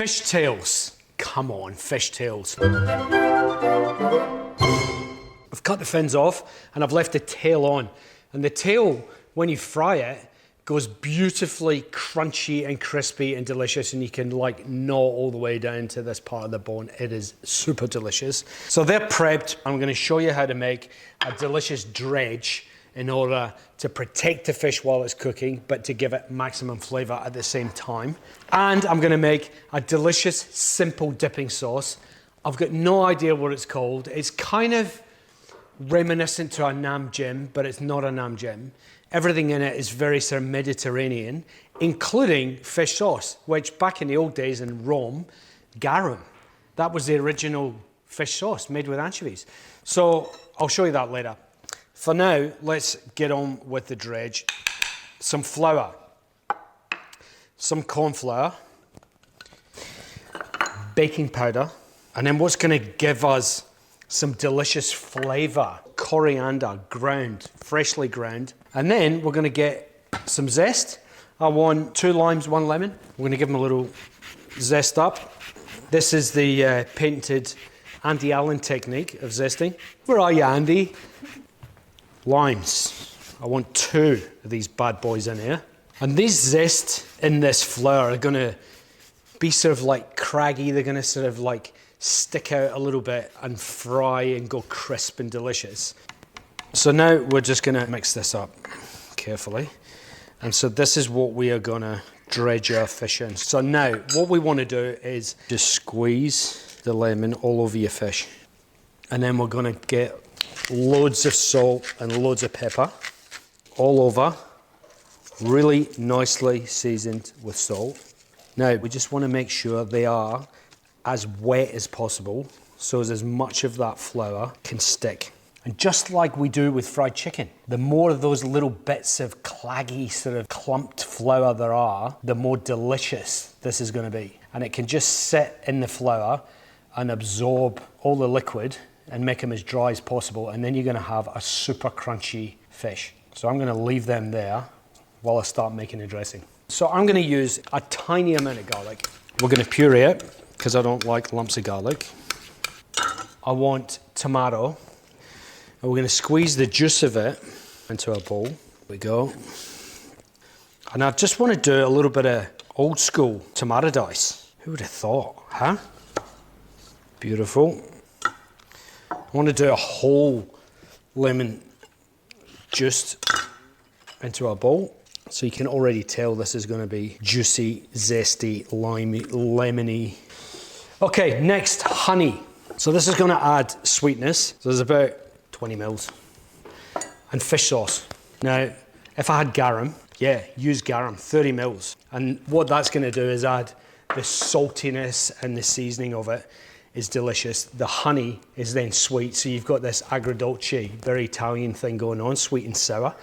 Fishtails. Come on, fishtails. I've cut the fins off and I've left the tail on. And the tail, when you fry it, goes beautifully crunchy and crispy and delicious, and you can like gnaw all the way down to this part of the bone. It is super delicious. So they're prepped. I'm going to show you how to make a delicious dredge in order to protect the fish while it's cooking, but to give it maximum flavor at the same time. And I'm going to make a delicious, simple dipping sauce. I've got no idea what it's called. It's kind of reminiscent to a nam jim, but it's not a nam jim. Everything in it is very sort of Mediterranean, including fish sauce, which back in the old days in Rome, garum. That was the original fish sauce made with anchovies. So I'll show you that later. For now, let's get on with the dredge. Some flour, some corn flour, baking powder, and then what's going to give us some delicious flavor, coriander, ground, freshly ground. And then we're going to get some zest. I want 2 limes, 1 lemon. We're going to give them a little zest up. This is the patented Andy Allen technique of zesting. Where are you, Andy? Limes. I want 2 of these bad boys in here. And these zest in this flour are going to be sort of like craggy. They're going to sort of like stick out a little bit and fry and go crisp and delicious. So now we're just going to mix this up carefully. And so this is what we are going to dredge our fish in. So now what we want to do is just squeeze the lemon all over your fish. And then we're going to get loads of salt and loads of pepper all over, really nicely seasoned with salt. Now we just want to make sure they are as wet as possible so as much of that flour can stick. And just like we do with fried chicken, the more of those little bits of claggy sort of clumped flour there are, the more delicious this is going to be. And it can just sit in the flour and absorb all the liquid and make them as dry as possible, and then you're going to have a super crunchy fish. So I'm going to leave them there while I start making the dressing. So I'm going to use a tiny amount of garlic. We're going to puree it, because I don't like lumps of garlic. I want tomato. And we're going to squeeze the juice of it into a bowl. There we go. And I just want to do a little bit of old school tomato dice. Who would have thought, huh? Beautiful. I want to do a whole lemon juice into a bowl. So you can already tell this is going to be juicy, zesty, limey, lemony. Okay, next, honey. So this is going to add sweetness. So there's about 20 mils. And fish sauce. Now, if I had garum, yeah, use garum, 30 mils. And what that's going to do is add the saltiness, and the seasoning of it is delicious. The honey is then sweet, so you've got this agrodolce, very Italian thing going on, sweet and sour.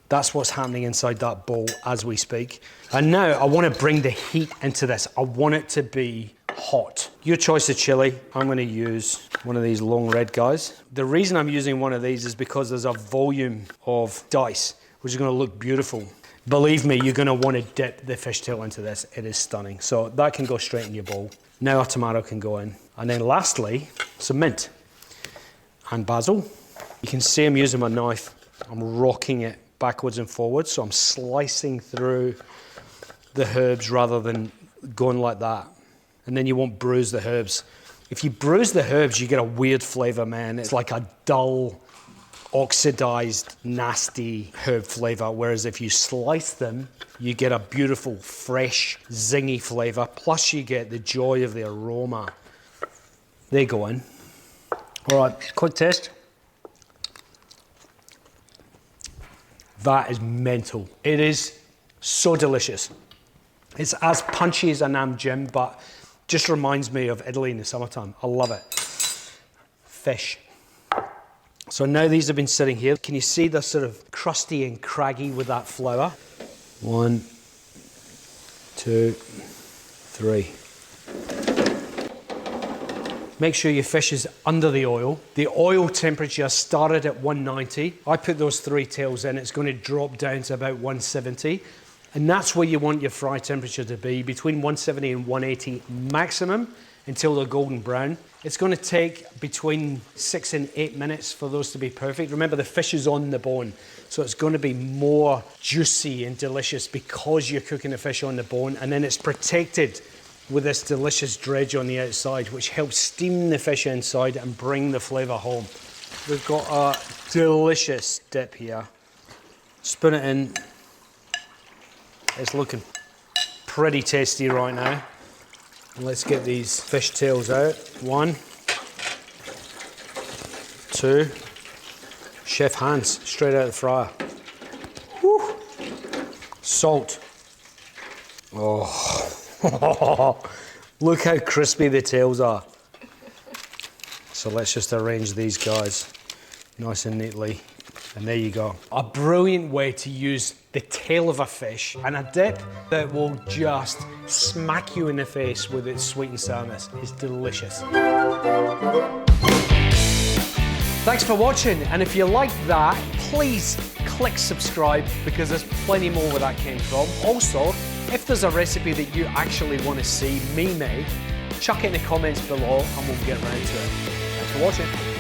That's what's happening inside that bowl as we speak. And now I want to bring the heat into this. I want it to be hot. Your choice of chili. I'm going to use one of these long red guys. The reason I'm using one of these is because there's a volume of dice, which is going to look beautiful. Believe me, you're going to want to dip the fishtail into this. It is stunning. So that can go straight in your bowl. Now a tomato can go in. And then lastly, some mint and basil. You can see I'm using my knife. I'm rocking it backwards and forwards. So I'm slicing through the herbs rather than going like that. And then you won't bruise the herbs. If you bruise the herbs, you get a weird flavor, man. It's like a dull, oxidized, nasty herb flavor. Whereas if you slice them, you get a beautiful, fresh, zingy flavor. Plus you get the joy of the aroma. They go in. All right, quick taste. That is mental. It is so delicious. It's as punchy as a nam jim, but just reminds me of Italy in the summertime. I love it. Fish. So now these have been sitting here. Can you see they're sort of crusty and craggy with that flour? 1, 2, 3. Make sure your fish is under the oil. The oil temperature started at 190. I put those 3 tails in. It's going to drop down to about 170. And that's where you want your fry temperature to be, between 170 and 180 maximum, until they're golden brown. It's going to take between 6 and 8 minutes for those to be perfect. Remember, the fish is on the bone, so it's going to be more juicy and delicious because you're cooking the fish on the bone, and then it's protected with this delicious dredge on the outside, which helps steam the fish inside and bring the flavour home. We've got a delicious dip here. Spoon it in. It's looking pretty tasty right now. Let's get these fish tails out. 1, 2. Chef hands, straight out of the fryer. Woo. Salt. Oh, look how crispy the tails are. So let's just arrange these guys nice and neatly. And there you go. A brilliant way to use the tail of a fish and a dip that will just smack you in the face with its sweet and sourness. It's delicious. Thanks for watching, and if you liked that, please click subscribe because there's plenty more where that came from. Also, if there's a recipe that you actually want to see me make, chuck it in the comments below and we'll get around to it. Thanks for watching.